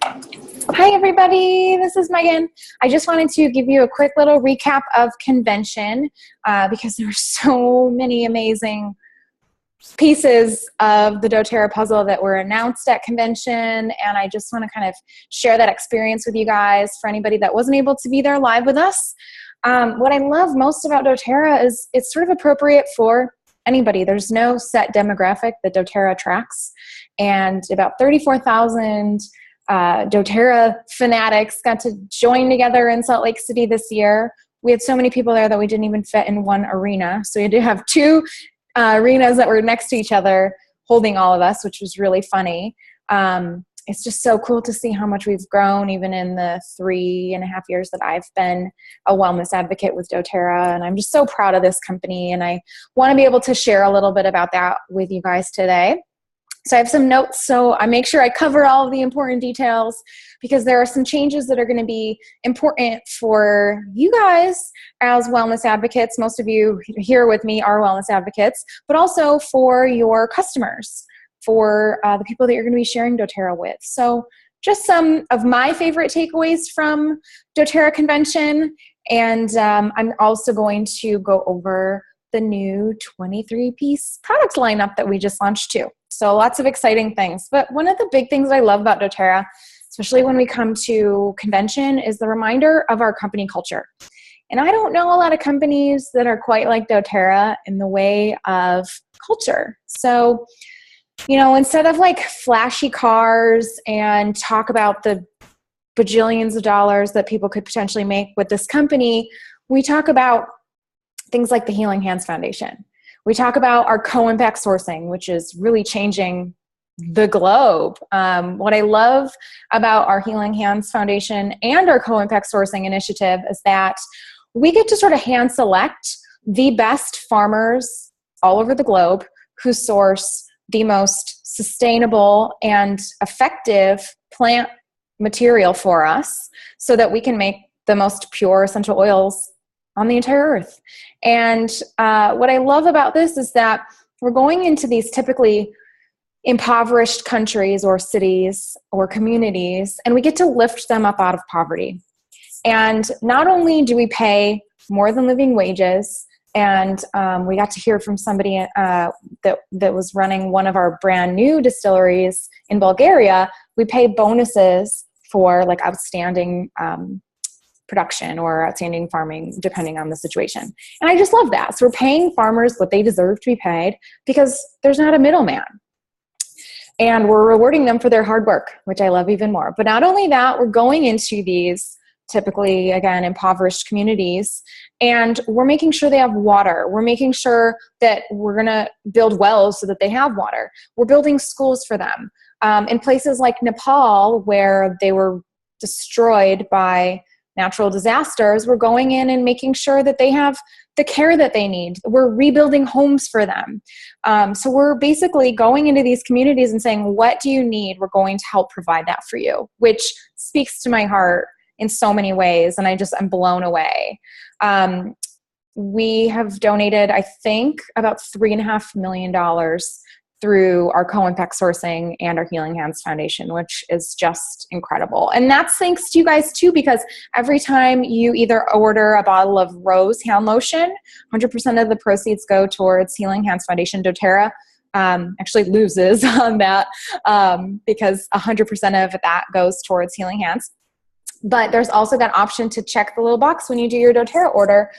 Hi, everybody. This is Megan. I just wanted to give you a quick little recap of convention because there were so many amazing pieces of the doTERRA puzzle that were announced at convention, and I just want to kind of share that experience with you guys for anybody that wasn't able to be there live with us. What I love most about doTERRA is it's sort of appropriate for anybody. There's no set demographic that doTERRA tracks, and about 34,000 doTERRA fanatics got to join together in Salt Lake City this year. We had so many people there that we didn't even fit in one arena. So we had to have two arenas that were next to each other holding all of us, which was really funny. It's just so cool to see how much we've grown even in the 3.5 years that I've been a wellness advocate with doTERRA. And I'm just so proud of this company. And I want to be able to share a little bit about that with you guys today. So I have some notes, so I make sure I cover all of the important details because there are some changes that are going to be important for you guys as wellness advocates. Most of you here with me are wellness advocates, but also for your customers, for the people that you're going to be sharing doTERRA with. So just some of my favorite takeaways from doTERRA convention, and I'm also going to go over the new 23-piece product lineup that we just launched too. So lots of exciting things. But one of the big things I love about doTERRA, especially when we come to convention, is the reminder of our company culture. And I don't know a lot of companies that are quite like doTERRA in the way of culture. So, you know, instead of like flashy cars and talk about the bajillions of dollars that people could potentially make with this company, we talk about things like the Healing Hands Foundation. We talk about our co-impact sourcing, which is really changing the globe. What I love about our Healing Hands Foundation and our co-impact sourcing initiative is that we get to sort of hand select the best farmers all over the globe who source the most sustainable and effective plant material for us so that we can make the most pure essential oils on the entire earth. And what I love about this is that we're going into these typically impoverished countries or cities or communities, and we get to lift them up out of poverty. And not only do we pay more than living wages, and we got to hear from somebody that was running one of our brand new distilleries in Bulgaria, we pay bonuses for like outstanding production or outstanding farming, depending on the situation. And I just love that. So we're paying farmers what they deserve to be paid because there's not a middleman. And we're rewarding them for their hard work, which I love even more. But not only that, we're going into these typically, again, impoverished communities, and we're making sure they have water. We're making sure that we're going to build wells so that they have water. We're building schools for them. In places like Nepal, where they were destroyed by natural disasters, we're going in and making sure that they have the care that they need. We're rebuilding homes for them. So we're basically going into these communities and saying, what do you need? We're going to help provide that for you, which speaks to my heart in so many ways. And I'm blown away. We have donated, I think, about $3.5 million through our co-impact sourcing and our Healing Hands Foundation, which is just incredible. And that's thanks to you guys too, because every time you either order a bottle of Rose hand lotion, 100% of the proceeds go towards Healing Hands Foundation. doTERRA actually loses on that because 100% of that goes towards Healing Hands. But there's also that option to check the little box when you do your doTERRA order,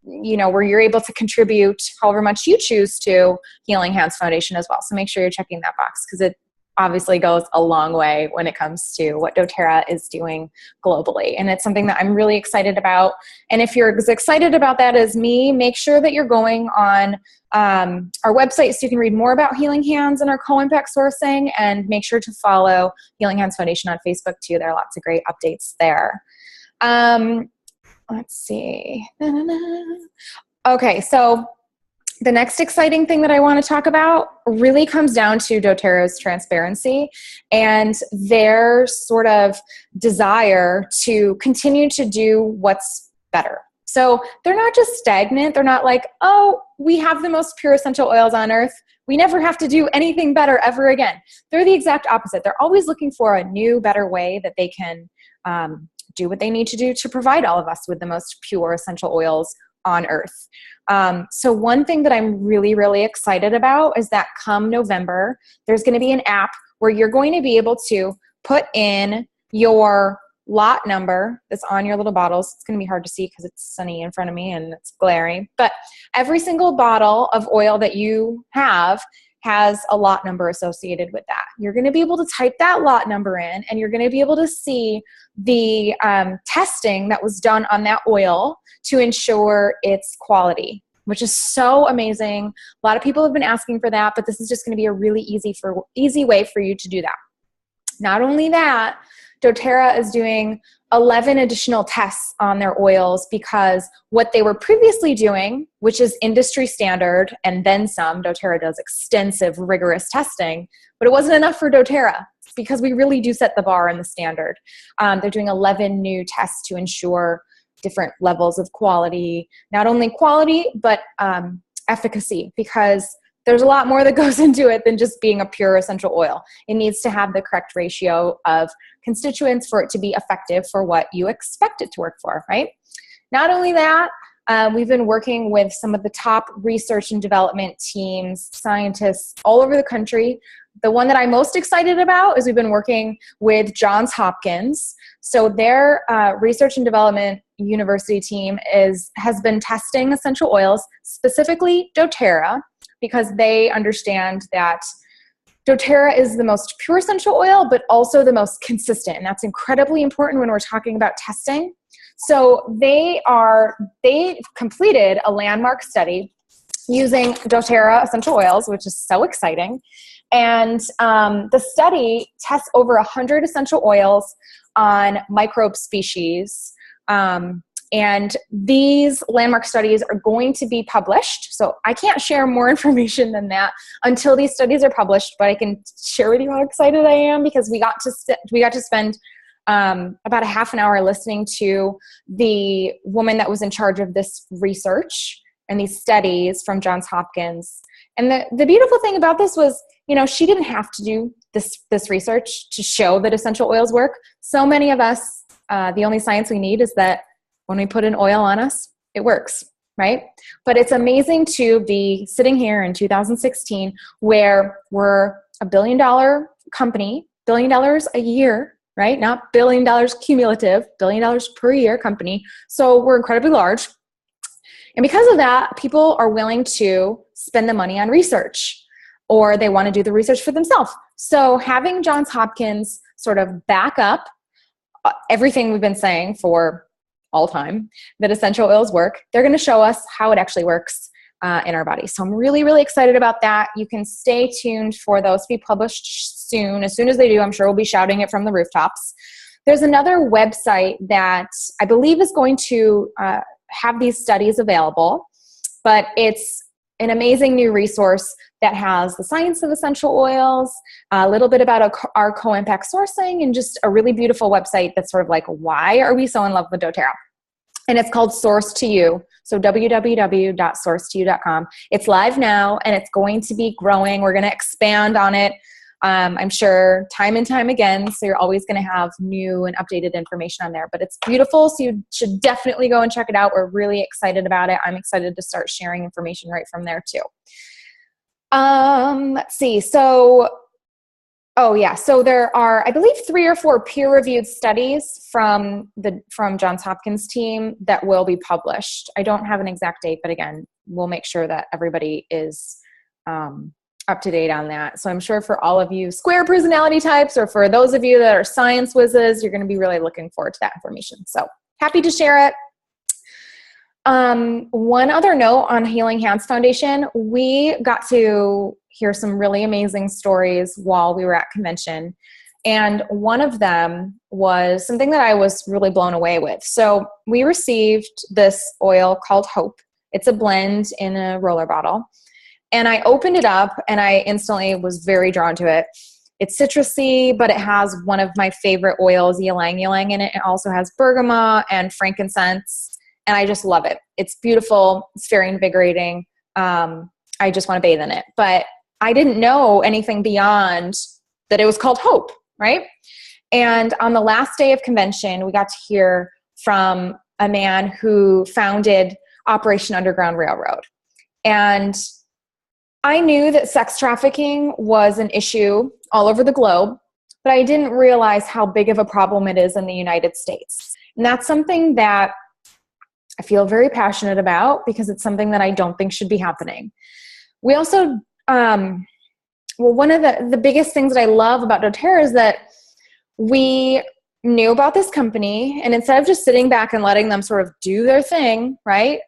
where you're able to contribute however much you choose to Healing Hands Foundation as well. So make sure you're checking that box because it obviously goes a long way when it comes to what doTERRA is doing globally. And it's something that I'm really excited about. And if you're as excited about that as me, make sure that you're going on our website so you can read more about Healing Hands and our co-impact sourcing, and make sure to follow Healing Hands Foundation on Facebook too. There are lots of great updates there. Let's see. Okay, so the next exciting thing that I want to talk about really comes down to doTERRA's transparency and their sort of desire to continue to do what's better. So they're not just stagnant. They're not like, oh, we have the most pure essential oils on earth. we never have to do anything better ever again. They're the exact opposite. They're always looking for a new, better way that they can do what they need to do to provide all of us with the most pure essential oils on earth. So one thing that I'm really, really excited about is that come November, there's going to be an app where you're going to be able to put in your lot number that's on your little bottles. It's going to be hard to see because it's sunny in front of me and it's glaring, but every single bottle of oil that you have has a lot number associated with that. You're going to be able to type that lot number in, and you're going to be able to see the testing that was done on that oil to ensure its quality, which is so amazing. A lot of people have been asking for that, but this is just going to be a really easy way for you to do that. Not only that, doTERRA is doing 11 additional tests on their oils because what they were previously doing, which is industry standard and then some, doTERRA does extensive, rigorous testing, but it wasn't enough for doTERRA because we really do set the bar and the standard. They're doing 11 new tests to ensure different levels of quality, not only quality, but efficacy, because there's a lot more that goes into it than just being a pure essential oil. It needs to have the correct ratio of constituents for it to be effective for what you expect it to work for, right? Not only that, we've been working with some of the top research and development teams, scientists all over the country. The one that I'm most excited about is we've been working with Johns Hopkins. So their research and development university team has been testing essential oils, specifically doTERRA, because they understand that doTERRA is the most pure essential oil, but also the most consistent. And that's incredibly important when we're talking about testing. So they completed a landmark study using doTERRA essential oils, which is so exciting. And the study tests over 100 essential oils on microbe species. And these landmark studies are going to be published. So I can't share more information than that until these studies are published, but I can share with you how excited I am because we got to spend about a half an hour listening to the woman that was in charge of this research and these studies from Johns Hopkins. And the beautiful thing about this was, she didn't have to do this research to show that essential oils work. So many of us, the only science we need is that when we put an oil on us, it works, right? But it's amazing to be sitting here in 2016 where we're a $1 billion company, $1 billion a year, right? Not $1 billion cumulative, $1 billion per year company. So we're incredibly large. And because of that, people are willing to spend the money on research, or they want to do the research for themselves. So having Johns Hopkins sort of back up everything we've been saying for all time, that essential oils work, they're going to show us how it actually works in our body. So I'm really, really excited about that. You can stay tuned for those to be published soon. As soon as they do, I'm sure we'll be shouting it from the rooftops. There's another website that I believe is going to have these studies available, but it's an amazing new resource that has the science of essential oils, a little bit about our co-impact sourcing, and just a really beautiful website that's sort of like, why are we so in love with doTERRA? And it's called Source to You. So www.sourcetoyou.com. It's live now, and it's going to be growing. We're going to expand on it, I'm sure, time and time again. So you're always going to have new and updated information on there. But it's beautiful, so you should definitely go and check it out. We're really excited about it. I'm excited to start sharing information right from there too. Let's see. So there are, I believe, 3 or 4 peer-reviewed studies from Johns Hopkins team that will be published. I don't have an exact date, but again, we'll make sure that everybody is up to date on that. So I'm sure for all of you square personality types, or for those of you that are science whizzes, you're going to be really looking forward to that information. So happy to share it. One other note on Healing Hands Foundation, we got to hear some really amazing stories while we were at convention. And one of them was something that I was really blown away with. So we received this oil called Hope. It's a blend in a roller bottle. And I opened it up and I instantly was very drawn to it. It's citrusy, but it has one of my favorite oils, ylang ylang, in it. It also has bergamot and frankincense. And I just love it. It's beautiful. It's very invigorating. I just want to bathe in it. But I didn't know anything beyond that it was called Hope, right? And on the last day of convention, we got to hear from a man who founded Operation Underground Railroad. And I knew that sex trafficking was an issue all over the globe, but I didn't realize how big of a problem it is in the United States. And that's something that I feel very passionate about because it's something that I don't think should be happening. We also, one of the biggest things that I love about doTERRA is that we knew about this company, and instead of just sitting back and letting them sort of do their thing, right,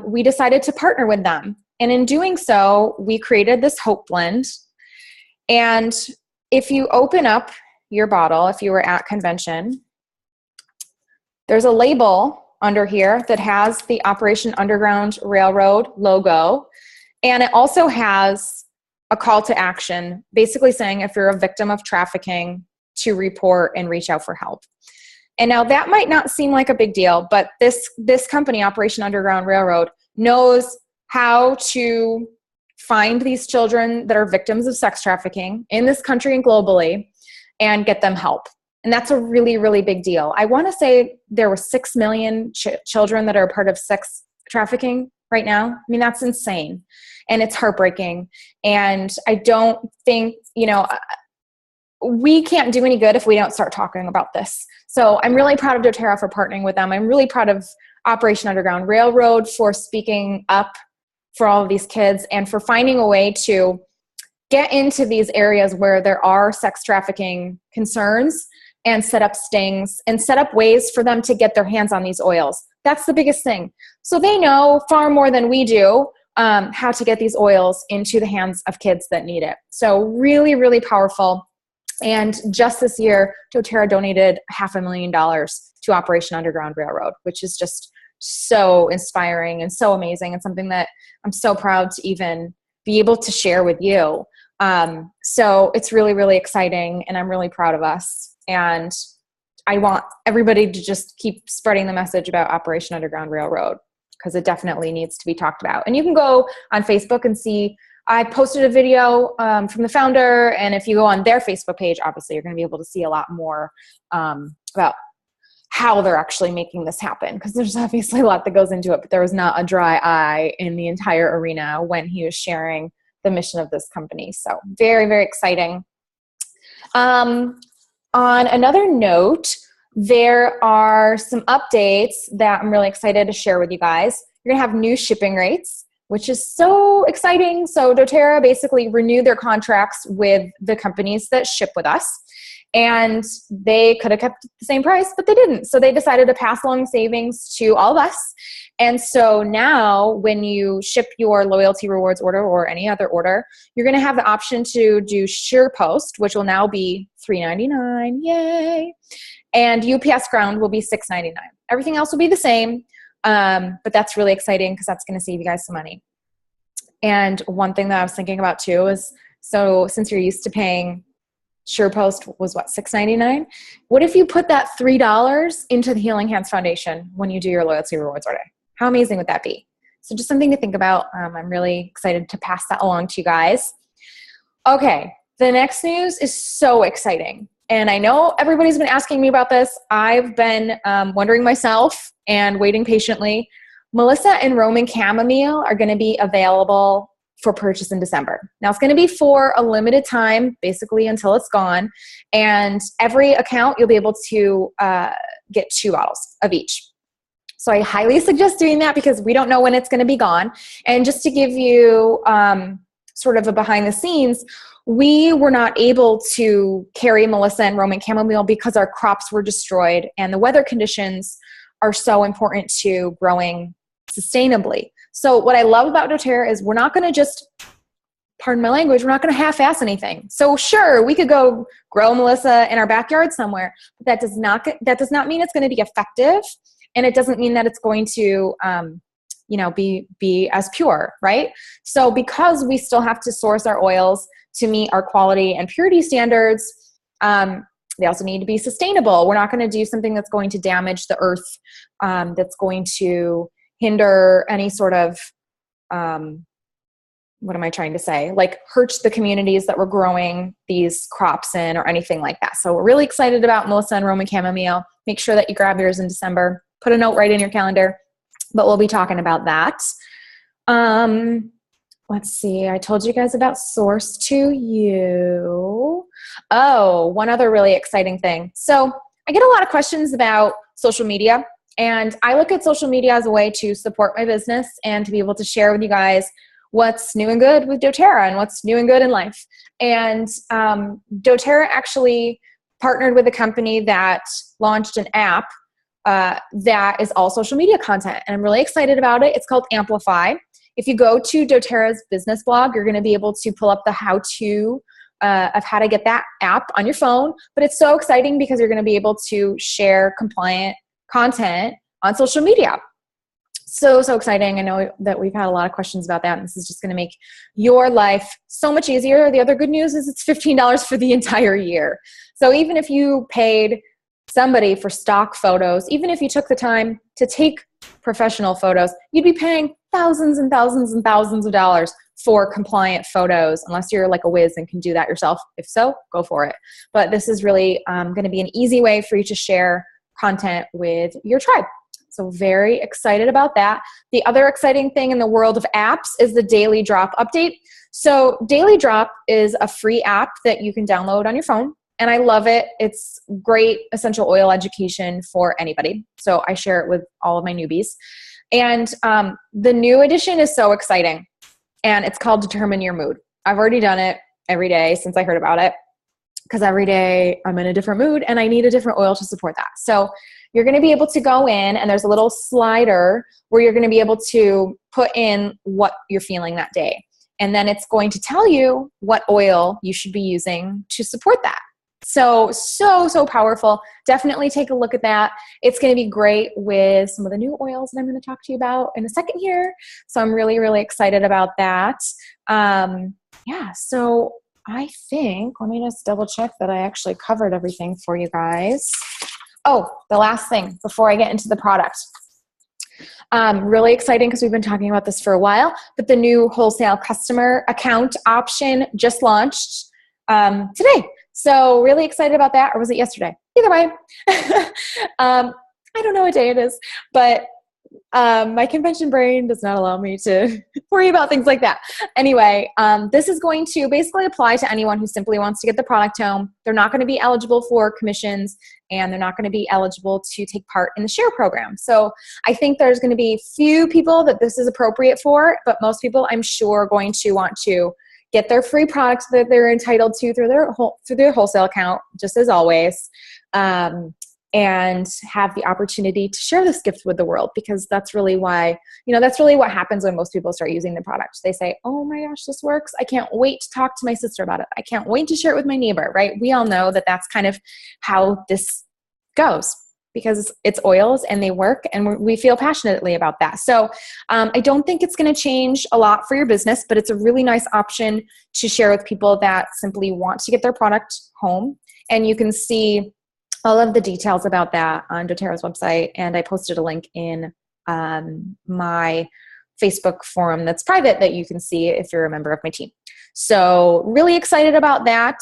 we decided to partner with them. And in doing so, we created this Hope Blend. And if you open up your bottle, if you were at convention, there's a label under here that has the Operation Underground Railroad logo. And it also has a call to action, basically saying if you're a victim of trafficking, to report and reach out for help. And now that might not seem like a big deal, but this company, Operation Underground Railroad, knows how to find these children that are victims of sex trafficking in this country and globally and get them help. And that's a really, really big deal. I want to say there were 6 million children that are part of sex trafficking right now. I mean, that's insane. And it's heartbreaking. And I don't think, we can't do any good if we don't start talking about this. So I'm really proud of doTERRA for partnering with them. I'm really proud of Operation Underground Railroad for speaking up for all of these kids and for finding a way to get into these areas where there are sex trafficking concerns and set up stings and set up ways for them to get their hands on these oils. That's the biggest thing. So they know far more than we do how to get these oils into the hands of kids that need it. So really, really powerful. And just this year, doTERRA donated $500,000 to Operation Underground Railroad, which is just so inspiring and so amazing and something that I'm so proud to even be able to share with you. So it's really, really exciting, and I'm really proud of us. And I want everybody to just keep spreading the message about Operation Underground Railroad because it definitely needs to be talked about. And you can go on Facebook and see I posted a video from the founder, and if you go on their Facebook page, obviously you're going to be able to see a lot more about how they're actually making this happen, because there's obviously a lot that goes into it, but there was not a dry eye in the entire arena when he was sharing the mission of this company. So very, very exciting. On another note, there are some updates that I'm really excited to share with you guys. You're going to have new shipping rates, which is so exciting. So doTERRA basically renewed their contracts with the companies that ship with us. And they could have kept the same price, but they didn't. So they decided to pass along savings to all of us. And so now when you ship your loyalty rewards order or any other order, you're going to have the option to do SurePost, which will now be $3.99. Yay. And UPS Ground will be $6.99. Everything else will be the same. But that's really exciting because that's going to save you guys some money. And one thing that I was thinking about too is, so since you're used to paying, SurePost was what, $6.99? What if you put that $3 into the Healing Hands Foundation when you do your loyalty rewards order? How amazing would that be? So just something to think about. I'm really excited to pass that along to you guys. Okay, the next news is so exciting. And I know everybody's been asking me about this. I've been wondering myself and waiting patiently. Melissa and Roman Chamomile are going to be available for purchase in December. Now it's going to be for a limited time, basically until it's gone. And every account you'll be able to get 2 bottles of each. So I highly suggest doing that because we don't know when it's going to be gone. And just to give you sort of a behind the scenes, we were not able to carry Melissa and Roman Chamomile because our crops were destroyed and the weather conditions are so important to growing sustainably. So what I love about doTERRA is we're not going to just, pardon my language, we're not going to half-ass anything. So sure, we could go grow Melissa in our backyard somewhere, but that does not mean it's going to be effective, and it doesn't mean that it's going to be as pure, right? So because we still have to source our oils to meet our quality and purity standards, they also need to be sustainable. We're not going to do something that's going to damage the earth, that's going to hinder any sort of what am I trying to say? Like hurt the communities that we're growing these crops in or anything like that. So we're really excited about Melissa and Roman Chamomile. Make sure that you grab yours in December. Put a note right in your calendar, but we'll be talking about that. Let's see. I told you guys about Source to You. Oh, one other really exciting thing. So I get a lot of questions about social media, and I look at social media as a way to support my business and to be able to share with you guys what's new and good with doTERRA and what's new and good in life. And doTERRA actually partnered with a company that launched an app that is all social media content. And I'm really excited about it. It's called Amplify. If you go to doTERRA's business blog, you're going to be able to pull up the how-to of how to get that app on your phone. But it's so exciting because you're going to be able to share compliant content on social media. So exciting. I know that we've had a lot of questions about that, and this is just going to make your life so much easier. The other good news is it's $15 for the entire year. So even if you paid somebody for stock photos, even if you took the time to take professional photos, you'd be paying thousands and thousands and thousands of dollars for compliant photos, unless you're like a whiz and can do that yourself. If so, go for it. But this is really going to be an easy way for you to share content with your tribe. So very excited about that. The other exciting thing in the world of apps is the Daily Drop update. So Daily Drop is a free app that you can download on your phone. And I love it. It's great essential oil education for anybody. So I share it with all of my newbies. And the new edition is so exciting. And it's called Determine Your Mood. I've already done it every day since I heard about it, because every day I'm in a different mood and I need a different oil to support that. So you're going to be able to go in, and there's a little slider where you're going to be able to put in what you're feeling that day. And then it's going to tell you what oil you should be using to support that. So powerful. Definitely take a look at that. It's going to be great with some of the new oils that I'm going to talk to you about in a second here. So I'm really, really excited about that. So I think, let me just double check that I actually covered everything for you guys. Oh, the last thing before I get into the product. Really exciting because we've been talking about this for a while, but the new wholesale customer account option just launched today. So really excited about that. Or was it yesterday? Either way. I don't know what day it is, but my convention brain does not allow me to worry about things like that. Anyway, this is going to basically apply to anyone who simply wants to get the product home. They're not going to be eligible for commissions, and they're not going to be eligible to take part in the share program. So I think there's going to be few people that this is appropriate for, but most people I'm sure are going to want to get their free products that they're entitled to through their wholesale account, just as always. And have the opportunity to share this gift with the world, because that's really why, that's really what happens when most people start using the product. They say, oh my gosh, this works. I can't wait to talk to my sister about it. I can't wait to share it with my neighbor, right? We all know that that's kind of how this goes, because it's oils and they work, and we feel passionately about that. So I don't think it's going to change a lot for your business, but it's a really nice option to share with people that simply want to get their product home. And you can see all of the details about that on doTERRA's website, and I posted a link in my Facebook forum that's private that you can see if you're a member of my team. So really excited about that.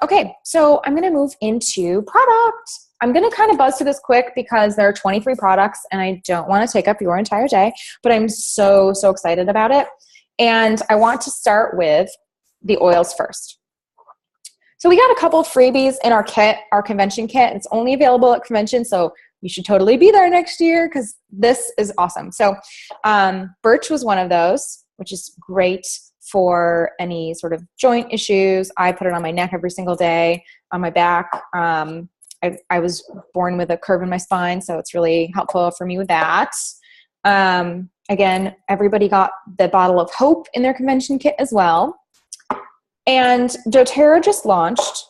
Okay, so I'm going to move into product. I'm going to kind of buzz through this quick because there are 23 products and I don't want to take up your entire day, but I'm so excited about it. And I want to start with the oils first. So we got a couple of freebies in our kit, our convention kit. It's only available at convention, so you should totally be there next year because this is awesome. So birch was one of those, which is great for any sort of joint issues. I put it on my neck every single day, on my back. I was born with a curve in my spine, so it's really helpful for me with that. Again, everybody got the bottle of hope in their convention kit as well. And doTERRA just launched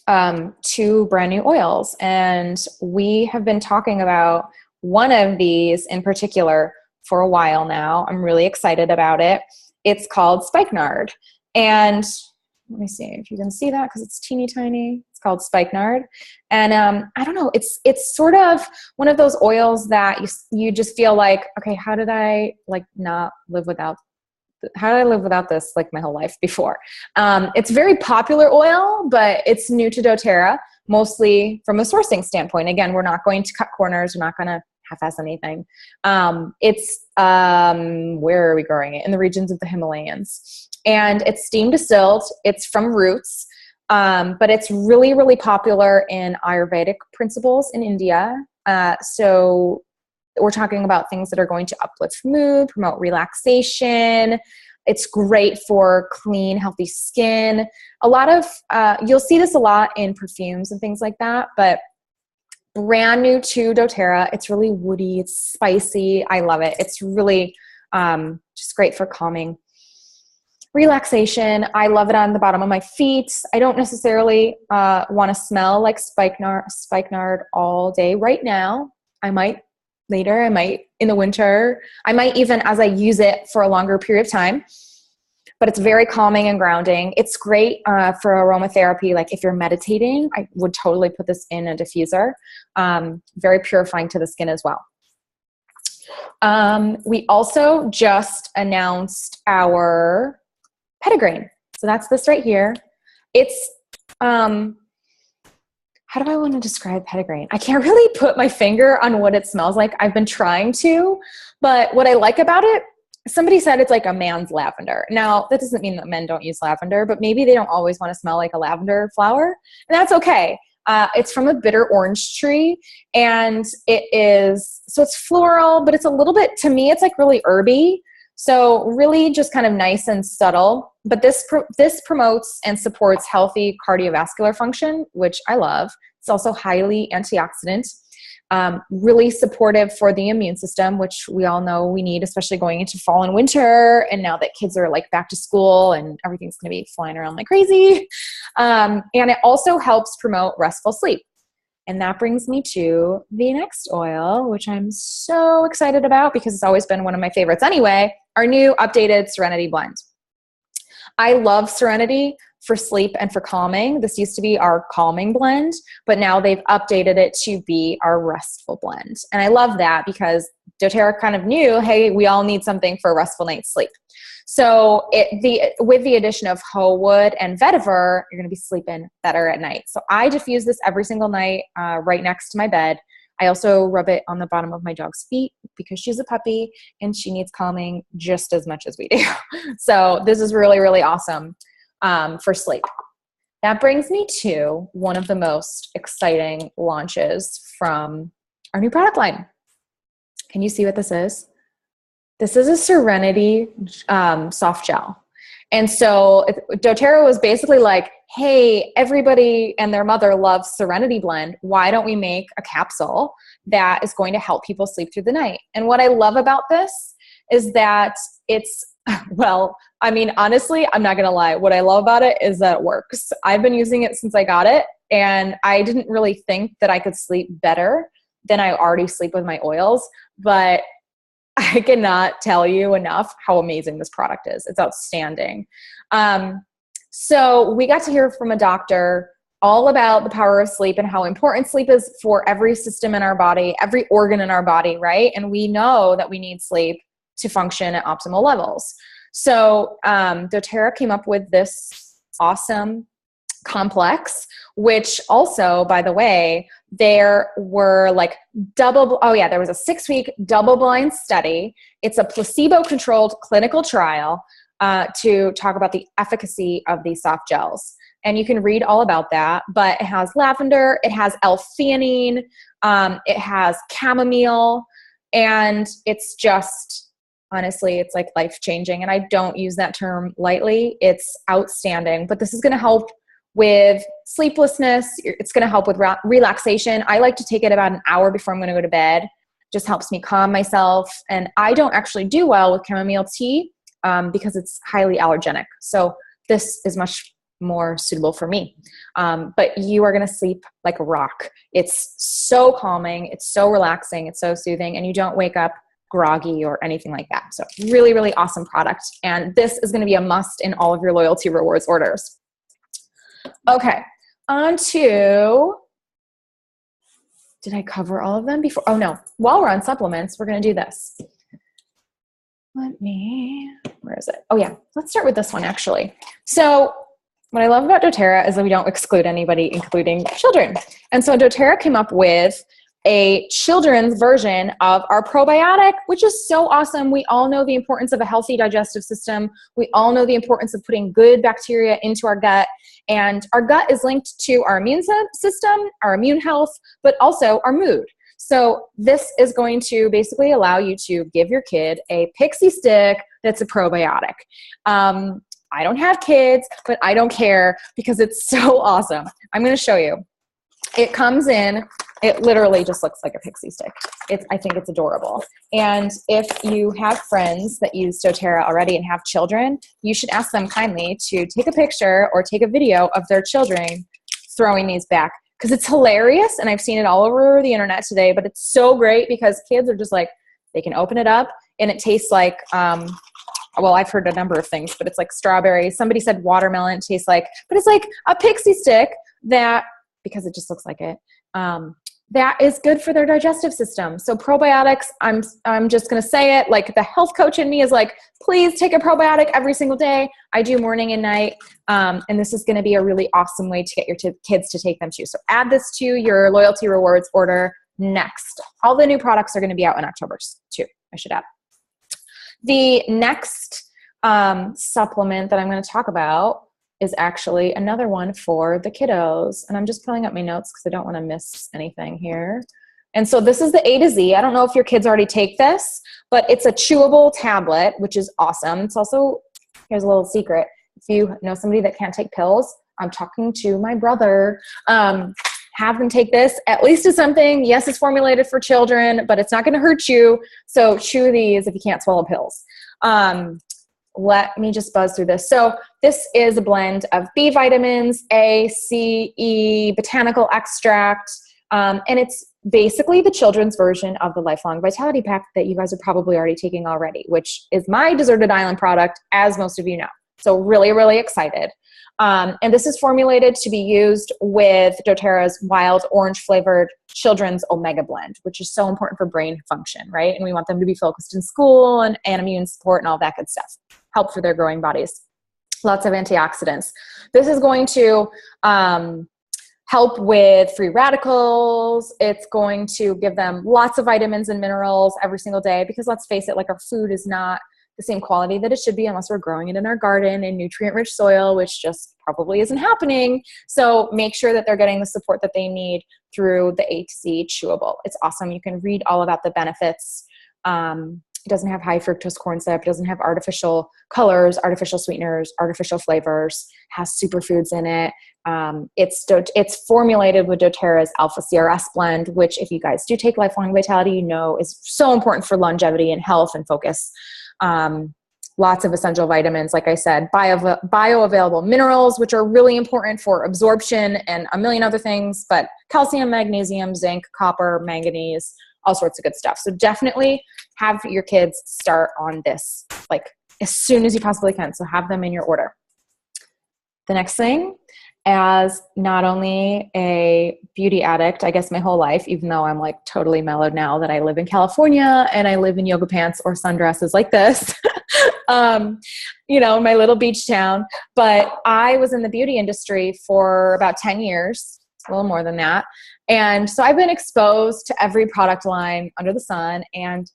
2 brand new oils, and we have been talking about one of these in particular for a while now. I'm really excited about it. It's called Spikenard, and let me see if you can see that because it's teeny tiny. It's called Spikenard, and I don't know. It's sort of one of those oils that you just feel like, okay, how did I not live without how did I live without this like my whole life before? It's very popular oil, but it's new to doTERRA, mostly from a sourcing standpoint. Again, we're not going to cut corners. We're not going to half-ass anything. Where are we growing it? In the regions of the Himalayas. And it's steam distilled. It's from roots. But it's really, really popular in Ayurvedic principles in India. So we're talking about things that are going to uplift mood, promote relaxation. It's great for clean, healthy skin. A lot of, you'll see this a lot in perfumes and things like that, but brand new to doTERRA. It's really woody. It's spicy. I love it. It's really just great for calming relaxation. I love it on the bottom of my feet. I don't necessarily want to smell like spikenard all day right now. I might later. I might in the winter. I might even as I use it for a longer period of time. But it's very calming and grounding. It's great for aromatherapy. Like if you're meditating, I would totally put this in a diffuser. Very purifying to the skin as well. We also just announced our Petitgrain. So that's this right here. It's, how do I want to describe Petitgrain? I can't really put my finger on what it smells like. I've been trying to, but what I like about it, somebody said it's like a man's lavender. Now, that doesn't mean that men don't use lavender, but maybe they don't always want to smell like a lavender flower, and that's okay. It's from a bitter orange tree, and it's floral, but it's a little bit, to me, it's like really herby. So really just kind of nice and subtle, but this promotes and supports healthy cardiovascular function, which I love. It's also highly antioxidant, really supportive for the immune system, which we all know we need, especially going into fall and winter. And now that kids are like back to school and everything's going to be flying around like crazy. And it also helps promote restful sleep. And that brings me to the next oil, which I'm so excited about because it's always been one of my favorites anyway, our new updated Serenity blend. I love Serenity for sleep and for calming. This used to be our calming blend, but now they've updated it to be our restful blend. And I love that because doTERRA kind of knew, hey, we all need something for a restful night's sleep. So with the addition of Hoe Wood and Vetiver, you're going to be sleeping better at night. So I diffuse this every single night right next to my bed. I also rub it on the bottom of my dog's feet because she's a puppy and she needs calming just as much as we do. So this is really, really awesome for sleep. That brings me to one of the most exciting launches from our new product line. Can you see what this is? This is a Serenity soft gel. And so doTERRA was basically like, hey, everybody and their mother loves Serenity blend. Why don't we make a capsule that is going to help people sleep through the night? And what I love about this is that it's, well, I mean, honestly, I'm not going to lie. What I love about it is that it works. I've been using it since I got it, and I didn't really think that I could sleep better than I already sleep with my oils, but I cannot tell you enough how amazing this product is. It's outstanding. So we got to hear from a doctor all about the power of sleep and how important sleep is for every system in our body, every organ in our body, right? And we know that we need sleep to function at optimal levels. So doTERRA came up with this awesome complex, which also, by the way, there were like there was a 6-week double-blind study. It's a placebo-controlled clinical trial to talk about the efficacy of these soft gels. And you can read all about that, but it has lavender, it has L-theanine, it has chamomile, and it's just, honestly, it's like life-changing. And I don't use that term lightly. It's outstanding, but this is going to help with sleeplessness. It's going to help with relaxation. I like to take it about an hour before I'm going to go to bed. Just helps me calm myself. And I don't actually do well with chamomile tea because it's highly allergenic. So this is much more suitable for me. But you are going to sleep like a rock. It's so calming. It's so relaxing. It's so soothing. And you don't wake up groggy or anything like that. So really, really awesome product. And this is going to be a must in all of your loyalty rewards orders. Okay, on to, did I cover all of them before? Oh no, while we're on supplements, we're going to do this. Let me where is it? Oh yeah, let's start with this one actually. So what I love about doTERRA is that we don't exclude anybody, including children. And so doTERRA came up with a children's version of our probiotic, which is so awesome. We all know the importance of a healthy digestive system. We all know the importance of putting good bacteria into our gut. And our gut is linked to our immune system, our immune health, but also our mood. So this is going to basically allow you to give your kid a Pixie Stick that's a probiotic. I don't have kids, but I don't care because it's so awesome. I'm going to show you. It comes in, it literally just looks like a Pixie Stick. I think it's adorable. And if you have friends that use doTERRA already and have children, you should ask them kindly to take a picture or take a video of their children throwing these back, because it's hilarious. And I've seen it all over the internet today, but it's so great because kids are just like, they can open it up and it tastes like, well, I've heard a number of things, but it's like strawberry. Somebody said watermelon tastes like, but it's like a Pixie Stick that, because it just looks like it, that is good for their digestive system. So probiotics, I'm just going to say it, like the health coach in me is like, please take a probiotic every single day. I do morning and night. And this is going to be a really awesome way to get your kids to take them too. So add this to your loyalty rewards order next. All the new products are going to be out in October too, I should add. The next supplement that I'm going to talk about is actually another one for the kiddos. And I'm just pulling up my notes because I don't want to miss anything here. And so this is the A to Z. I don't know if your kids already take this, but it's a chewable tablet, which is awesome. It's also, here's a little secret. If you know somebody that can't take pills, I'm talking to my brother. Have them take this. At least it's something. Yes, it's formulated for children, but it's not going to hurt you. So chew these if you can't swallow pills. Let me just buzz through this. So this is a blend of B vitamins, A, C, E, botanical extract, and it's basically the children's version of the Lifelong Vitality Pack that you guys are probably already taking already, which is my Deserted Island product, as most of you know. So really, really excited. And this is formulated to be used with doTERRA's wild orange flavored children's omega blend, which is so important for brain function, right? And we want them to be focused in school and immune support and all that good stuff. Help for their growing bodies. Lots of antioxidants. This is going to help with free radicals. It's going to give them lots of vitamins and minerals every single day, because let's face it, like our food is not the same quality that it should be unless we're growing it in our garden in nutrient-rich soil, which just probably isn't happening. So make sure that they're getting the support that they need through the A to Z chewable. It's awesome. You can read all about the benefits. It doesn't have high fructose corn syrup. It doesn't have artificial colors, artificial sweeteners, artificial flavors, has superfoods in it. It's formulated with doTERRA's Alpha CRS blend, which if you guys do take Lifelong Vitality, you know is so important for longevity and health and focus. Lots of essential vitamins, like I said, bioavailable minerals, which are really important for absorption and a million other things, but calcium, magnesium, zinc, copper, manganese, all sorts of good stuff. So definitely have your kids start on this like as soon as you possibly can. So have them in your order. The next thing, as not only a beauty addict, I guess my whole life, even though I'm like totally mellowed now that I live in California and I live in yoga pants or sundresses like this, you know, my little beach town. But I was in the beauty industry for about 10 years, a little more than that. And so I've been exposed to every product line under the sun. And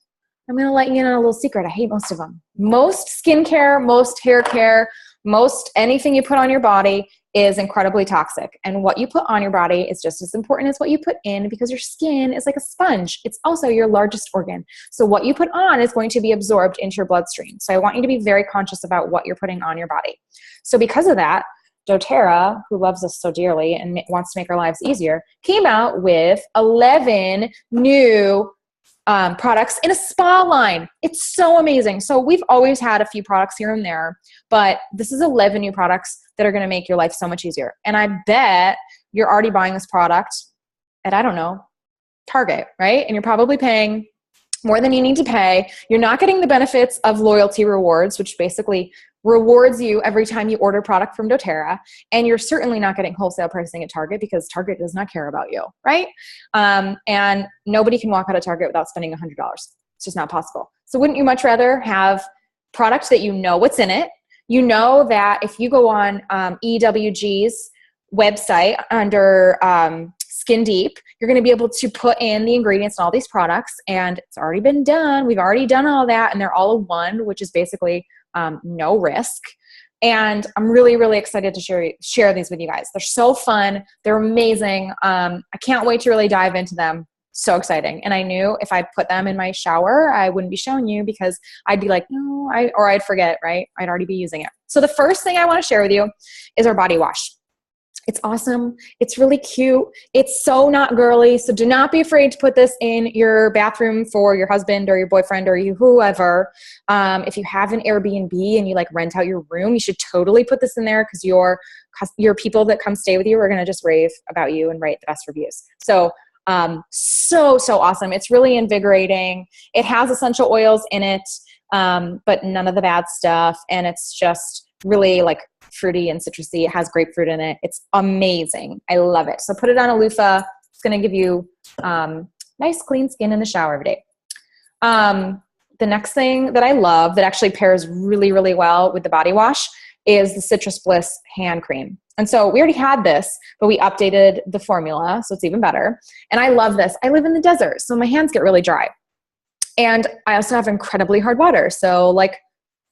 I'm going to let you in on a little secret. I hate most of them. Most skincare, most hair care, most anything you put on your body is incredibly toxic. And what you put on your body is just as important as what you put in, because your skin is like a sponge. It's also your largest organ. So what you put on is going to be absorbed into your bloodstream. So I want you to be very conscious about what you're putting on your body. So because of that, doTERRA, who loves us so dearly and wants to make our lives easier, came out with 11 new products in a spa line. It's so amazing. So we've always had a few products here and there, but this is 11 new products that are going to make your life so much easier. And I bet you're already buying this product at, I don't know, Target, right? And you're probably paying more than you need to pay. You're not getting the benefits of loyalty rewards, which basically rewards you every time you order product from doTERRA. And you're certainly not getting wholesale pricing at Target, because Target does not care about you, right? And nobody can walk out of Target without spending $100. It's just not possible. So wouldn't you much rather have product that you know what's in it. You know that if you go on EWG's website under Skin Deep, you're going to be able to put in the ingredients and all these products, and it's already been done. We've already done all that, and they're all in one, which is basically no risk. And I'm really, really excited to share these with you guys. They're so fun. They're amazing. I can't wait to really dive into them. So exciting. And I knew if I put them in my shower, I wouldn't be showing you because I'd be like, no, or I'd forget, right? I'd already be using it. So the first thing I want to share with you is our body wash. It's awesome. It's really cute. It's so not girly. So do not be afraid to put this in your bathroom for your husband or your boyfriend or you, whoever. If you have an Airbnb and you like rent out your room, you should totally put this in there because your people that come stay with you are going to just rave about you and write the best reviews. So so awesome. It's really invigorating. It has essential oils in it, but none of the bad stuff. And it's just really like fruity and citrusy. It has grapefruit in it. It's amazing. I love it. So put it on a loofah. It's going to give you nice clean skin in the shower every day. The next thing that I love that actually pairs really, really well with the body wash is the Citrus Bliss hand cream. And so we already had this, but we updated the formula, so it's even better. And I love this. I live in the desert, so my hands get really dry. And I also have incredibly hard water, so like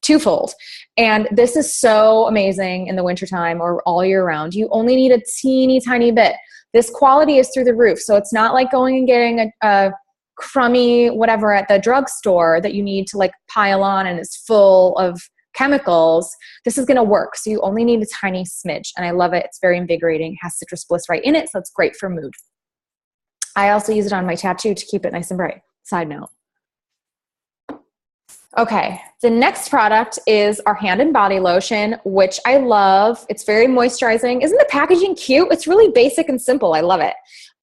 twofold. And this is so amazing in the wintertime or all year round. You only need a teeny tiny bit. This quality is through the roof, so it's not like going and getting a crummy whatever at the drugstore that you need to like pile on and it's full of chemicals. This is going to work. So you only need a tiny smidge. And I love it. It's very invigorating. It has Citrus Bliss right in it. So it's great for mood. I also use it on my tattoo to keep it nice and bright. Side note. Okay. The next product is our hand and body lotion, which I love. It's very moisturizing. Isn't the packaging cute? It's really basic and simple. I love it.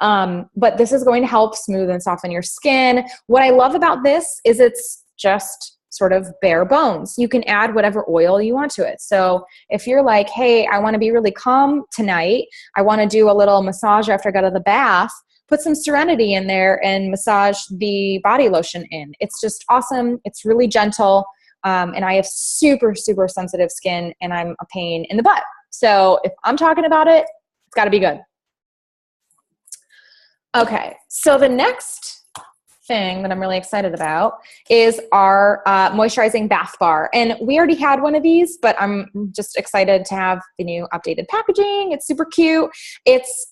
But this is going to help smooth and soften your skin. What I love about this is it's just sort of bare bones. You can add whatever oil you want to it. So if you're like, hey, I want to be really calm tonight, I want to do a little massage after I got out of the bath, put some Serenity in there and massage the body lotion in. It's just awesome. It's really gentle. And I have super, super sensitive skin and I'm a pain in the butt. So if I'm talking about it, it's got to be good. Okay, so the next thing that I'm really excited about is our moisturizing bath bar. And we already had one of these, but I'm just excited to have the new updated packaging. It's super cute. It's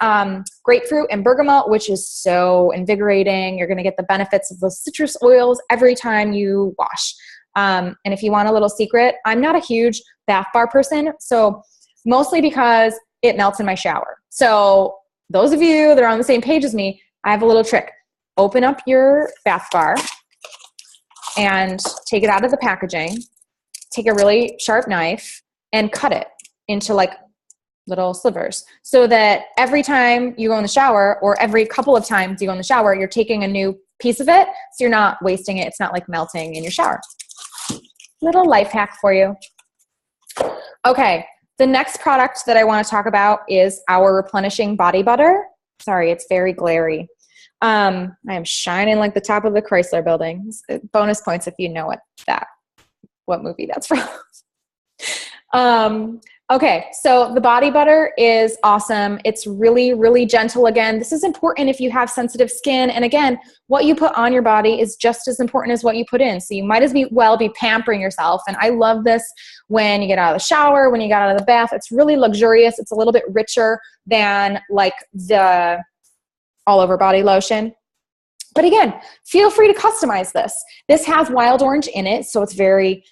grapefruit and bergamot, which is so invigorating. You're going to get the benefits of those citrus oils every time you wash. And if you want a little secret, I'm not a huge bath bar person. So mostly because it melts in my shower. So those of you that are on the same page as me, I have a little trick. Open up your bath bar and take it out of the packaging. Take a really sharp knife and cut it into like little slivers so that every time you go in the shower or every couple of times you go in the shower, you're taking a new piece of it so you're not wasting it. It's not like melting in your shower. Little life hack for you. Okay, the next product that I want to talk about is our replenishing body butter. Sorry, it's very glary. I am shining like the top of the Chrysler Building. Bonus points if you know what movie that's from. Okay, so the body butter is awesome. It's really, really gentle. Again, this is important if you have sensitive skin. And again, what you put on your body is just as important as what you put in. So you might as well be pampering yourself. And I love this when you get out of the shower, when you get out of the bath. It's really luxurious. It's a little bit richer than like the all over body lotion. But again, feel free to customize this. This has wild orange in it, so it's very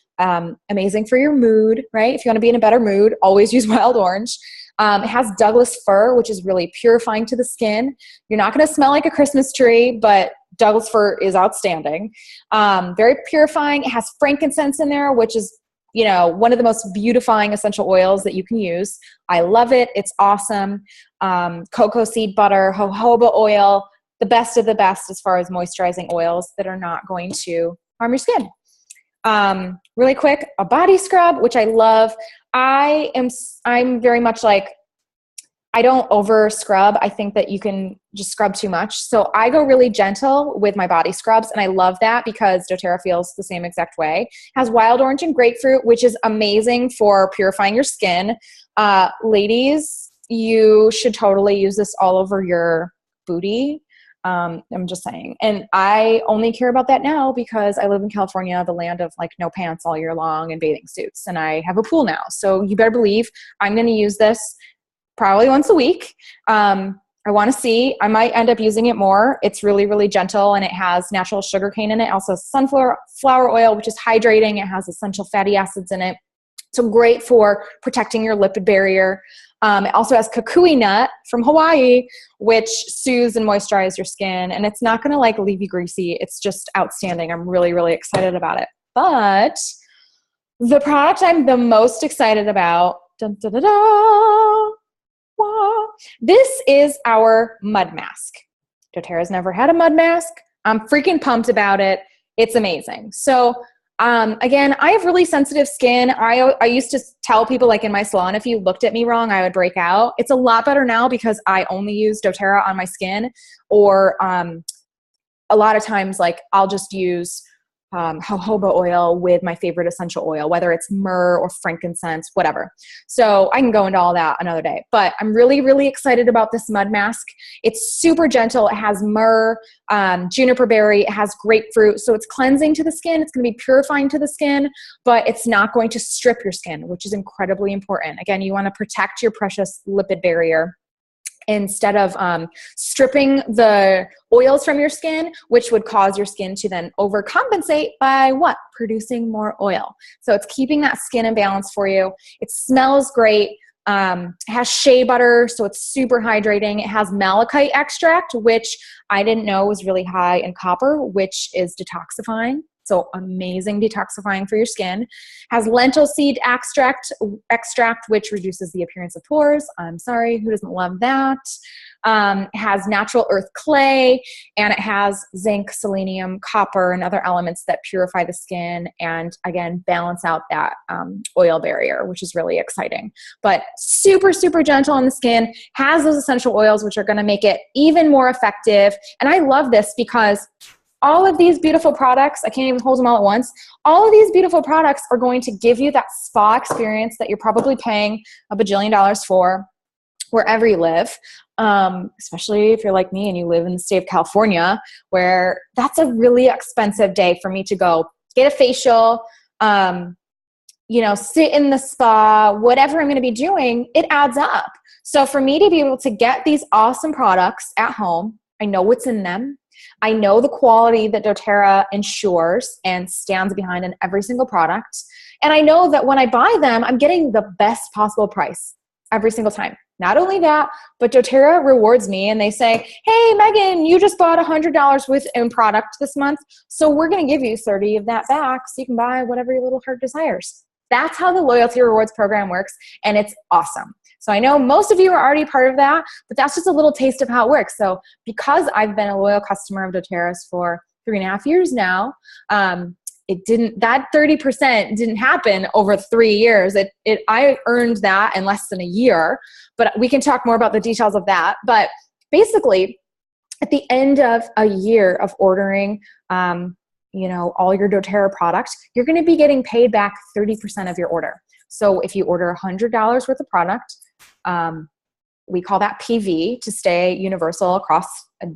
amazing for your mood, right? If you want to be in a better mood, always use wild orange. It has Douglas fir, which is really purifying to the skin. You're not going to smell like a Christmas tree, but Douglas fir is outstanding. Very purifying. It has frankincense in there, which is, you know, one of the most beautifying essential oils that you can use. I love it. It's awesome. Cocoa seed butter, jojoba oil, the best of the best as far as moisturizing oils that are not going to harm your skin. Really quick, a body scrub, which I love. I'm very much like, I don't over scrub. I think that you can just scrub too much. So I go really gentle with my body scrubs. And I love that because doTERRA feels the same exact way. It has wild orange and grapefruit, which is amazing for purifying your skin. Ladies, you should totally use this all over your booty. I'm just saying. And I only care about that now because I live in California, the land of like no pants all year long and bathing suits. And I have a pool now. So you better believe I'm going to use this probably once a week. I want to see, I might end up using it more. It's really, really gentle and it has natural sugarcane in it. Also sunflower oil, which is hydrating. It has essential fatty acids in it. So great for protecting your lipid barrier. It also has kukui nut from Hawaii, which soothes and moisturizes your skin. And it's not going to like leave you greasy. It's just outstanding. I'm really, really excited about it. But the product I'm the most excited about, dun, dun, dun, dun, this is our mud mask. doTERRA's never had a mud mask. I'm freaking pumped about it. It's amazing. So again, I have really sensitive skin. I used to tell people like in my salon, if you looked at me wrong, I would break out. It's a lot better now because I only use doTERRA on my skin, or a lot of times like I'll just use jojoba oil with my favorite essential oil, whether it's myrrh or frankincense, whatever. So I can go into all that another day, but I'm really, really excited about this mud mask. It's super gentle. It has myrrh, juniper berry, it has grapefruit. So it's cleansing to the skin. It's going to be purifying to the skin, but it's not going to strip your skin, which is incredibly important. Again, you want to protect your precious lipid barrier instead of stripping the oils from your skin, which would cause your skin to then overcompensate by what? Producing more oil. So it's keeping that skin in balance for you. It smells great. It has shea butter, so it's super hydrating. It has malachite extract, which I didn't know was really high in copper, which is detoxifying. So amazing detoxifying for your skin. Has lentil seed extract, which reduces the appearance of pores. I'm sorry, who doesn't love that? It has natural earth clay, and it has zinc, selenium, copper, and other elements that purify the skin and, again, balance out that oil barrier, which is really exciting. But super, super gentle on the skin, has those essential oils, which are going to make it even more effective. And I love this because all of these beautiful products, I can't even hold them all at once. All of these beautiful products are going to give you that spa experience that you're probably paying $1 bajillion for wherever you live, especially if you're like me and you live in the state of California, where that's a really expensive day for me to go get a facial, sit in the spa, whatever I'm going to be doing, it adds up. So for me to be able to get these awesome products at home, I know what's in them. I know the quality that doTERRA ensures and stands behind in every single product. And I know that when I buy them, I'm getting the best possible price every single time. Not only that, but doTERRA rewards me and they say, hey, Megan, you just bought $100 worth in product this month. So we're going to give you 30 of that back so you can buy whatever your little heart desires. That's how the loyalty rewards program works. And it's awesome. So I know most of you are already part of that, but that's just a little taste of how it works. So because I've been a loyal customer of doTERRA's for 3.5 years now, that 30% didn't happen over 3 years. I earned that in less than a year, but we can talk more about the details of that. But basically, at the end of a year of ordering, all your doTERRA products, you're going to be getting paid back 30% of your order. So if you order $100 worth of product, we call that PV to stay universal across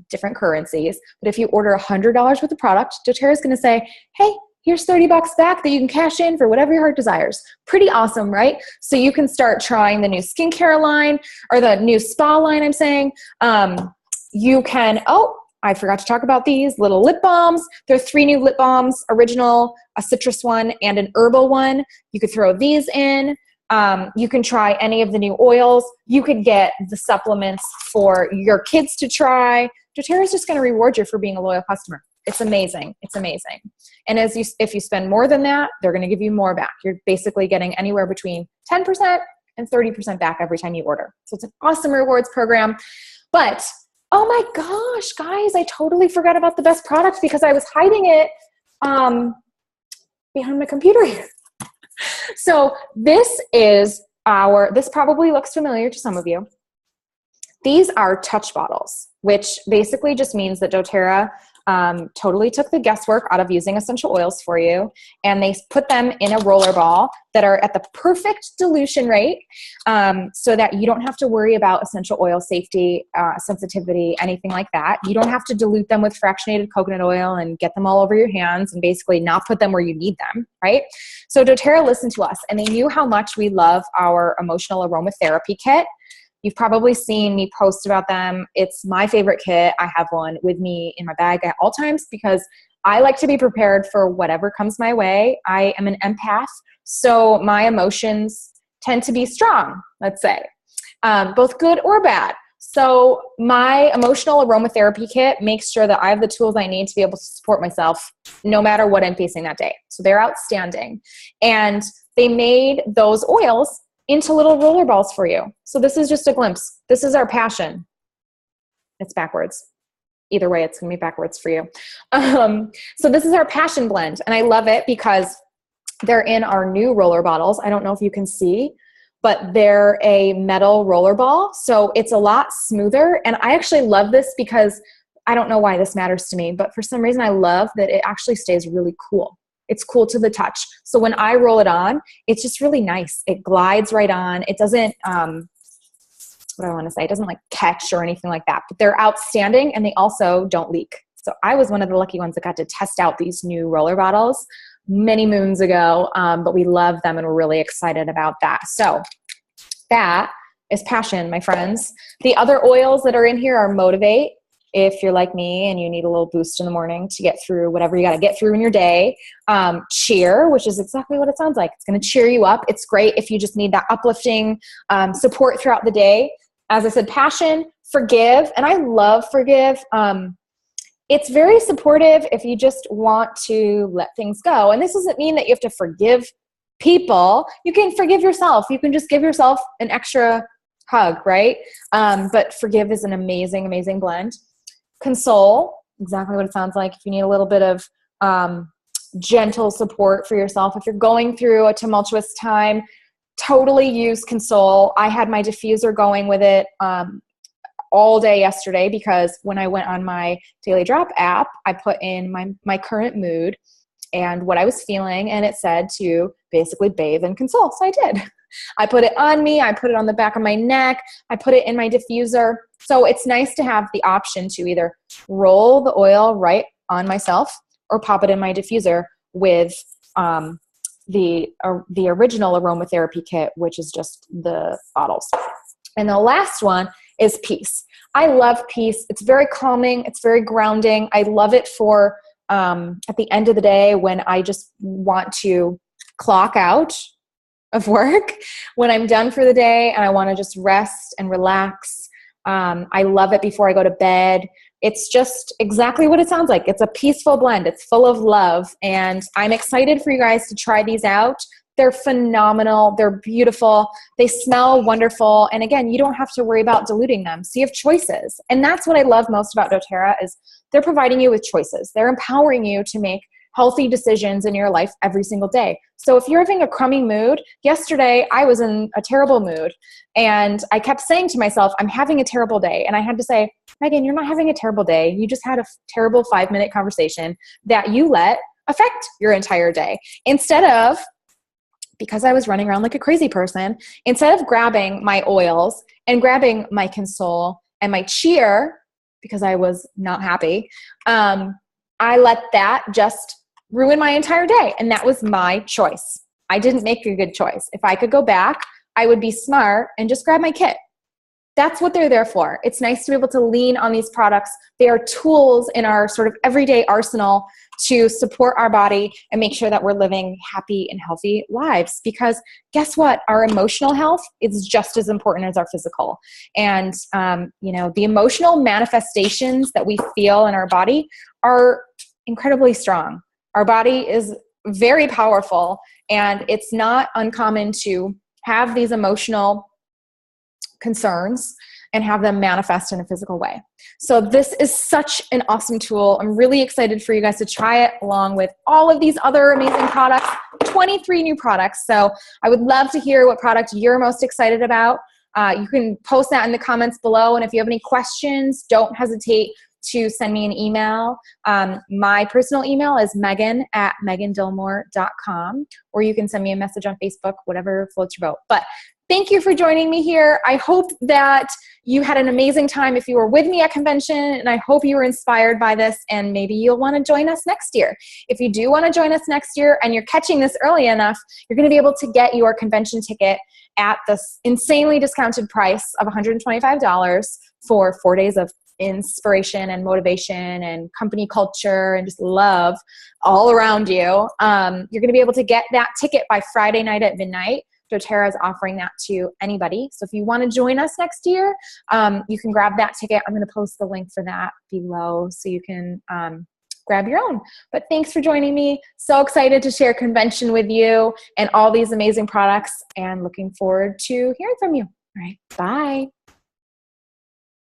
different currencies. But if you order $100 worth of product, doTERRA is going to say, hey, here's $30 back that you can cash in for whatever your heart desires. Pretty awesome, right? So you can start trying the new skincare line or the new spa line, I'm saying. You can, I forgot to talk about these little lip balms. There are 3 new lip balms, original, a citrus one, and an herbal one. You could throw these in. You can try any of the new oils. You could get the supplements for your kids to try. doTERRA is just going to reward you for being a loyal customer. It's amazing. It's amazing. And if you spend more than that, they're going to give you more back. You're basically getting anywhere between 10% and 30% back every time you order. So it's an awesome rewards program. But oh my gosh, guys, I totally forgot about the best product because I was hiding it behind my computer here. So this probably looks familiar to some of you. These are touch bottles, which basically just means that doTERRA totally took the guesswork out of using essential oils for you, and they put them in a roller ball that are at the perfect dilution rate, so that you don't have to worry about essential oil safety, sensitivity, anything like that. You don't have to dilute them with fractionated coconut oil and get them all over your hands and basically not put them where you need them, right? So doTERRA listened to us, and they knew how much we love our emotional aromatherapy kit. You've probably seen me post about them. It's my favorite kit. I have one with me in my bag at all times because I like to be prepared for whatever comes my way. I am an empath, so my emotions tend to be strong, let's say, both good or bad. So my emotional aromatherapy kit makes sure that I have the tools I need to be able to support myself no matter what I'm facing that day. So they're outstanding. And they made those oils into little roller balls for you. So this is just a glimpse. This is our passion. It's backwards. Either way, it's going to be backwards for you. So this is our passion blend. And I love it because they're in our new roller bottles. I don't know if you can see, but they're a metal roller ball. So it's a lot smoother. And I actually love this because I don't know why this matters to me, but for some reason I love that it actually stays really cool. It's cool to the touch. So when I roll it on, it's just really nice. It glides right on. It doesn't, what do I want to say? It doesn't like catch or anything like that, but they're outstanding and they also don't leak. So I was one of the lucky ones that got to test out these new roller bottles many moons ago, but we love them and we're really excited about that. So that is passion, my friends. The other oils that are in here are Motivate. If you're like me and you need a little boost in the morning to get through whatever you got to get through in your day. Cheer, which is exactly what it sounds like. It's going to cheer you up. It's great if you just need that uplifting support throughout the day. As I said, Passion, Forgive, and I love Forgive. It's very supportive if you just want to let things go. And this doesn't mean that you have to forgive people. You can forgive yourself. You can just give yourself an extra hug, right? But Forgive is an amazing, amazing blend. Console, exactly what it sounds like. If you need a little bit of gentle support for yourself, if you're going through a tumultuous time, totally use Console. I had my diffuser going with it all day yesterday because when I went on my Daily Drop app, I put in my current mood and what I was feeling, and it said to basically bathe in Console. So I did. I put it on me. I put it on the back of my neck. I put it in my diffuser. So it's nice to have the option to either roll the oil right on myself or pop it in my diffuser with the original aromatherapy kit, which is just the bottles. And the last one is Peace. I love Peace. It's very calming. It's very grounding. I love it for at the end of the day when I just want to clock out of work, when I'm done for the day and I want to just rest and relax. I love it before I go to bed. It's just exactly what it sounds like. It's a peaceful blend. It's full of love. And I'm excited for you guys to try these out. They're phenomenal. They're beautiful. They smell wonderful. And again, you don't have to worry about diluting them. So you have choices. And that's what I love most about doTERRA is they're providing you with choices. They're empowering you to make healthy decisions in your life every single day. So if you're having a crummy mood, yesterday I was in a terrible mood and I kept saying to myself, I'm having a terrible day. And I had to say, Megan, you're not having a terrible day. You just had a terrible 5-minute conversation that you let affect your entire day. Instead of, because I was running around like a crazy person, instead of grabbing my oils and grabbing my Console and my Cheer, because I was not happy, I let that just ruin my entire day. And that was my choice. I didn't make a good choice. If I could go back, I would be smart and just grab my kit. That's what they're there for. It's nice to be able to lean on these products. They are tools in our sort of everyday arsenal to support our body and make sure that we're living happy and healthy lives. Because guess what? Our emotional health is just as important as our physical. And, the emotional manifestations that we feel in our body are incredibly strong. Our body is very powerful, and it's not uncommon to have these emotional concerns and have them manifest in a physical way. So this is such an awesome tool. I'm really excited for you guys to try it along with all of these other amazing products, 23 new products. So I would love to hear what product you're most excited about. You can post that in the comments below. And if you have any questions, don't hesitate to send me an email. My personal email is megan@megandilmore.com, or you can send me a message on Facebook, whatever floats your boat. But thank you for joining me here. I hope that you had an amazing time if you were with me at convention, and I hope you were inspired by this, and maybe you'll want to join us next year. If you do want to join us next year and you're catching this early enough, you're going to be able to get your convention ticket at this insanely discounted price of $125 for 4 days of inspiration and motivation and company culture and just love all around you. You're going to be able to get that ticket by Friday night at midnight. doTERRA is offering that to anybody. So if you want to join us next year, you can grab that ticket. I'm going to post the link for that below so you can grab your own. But thanks for joining me. So excited to share convention with you and all these amazing products, and looking forward to hearing from you. All right, bye.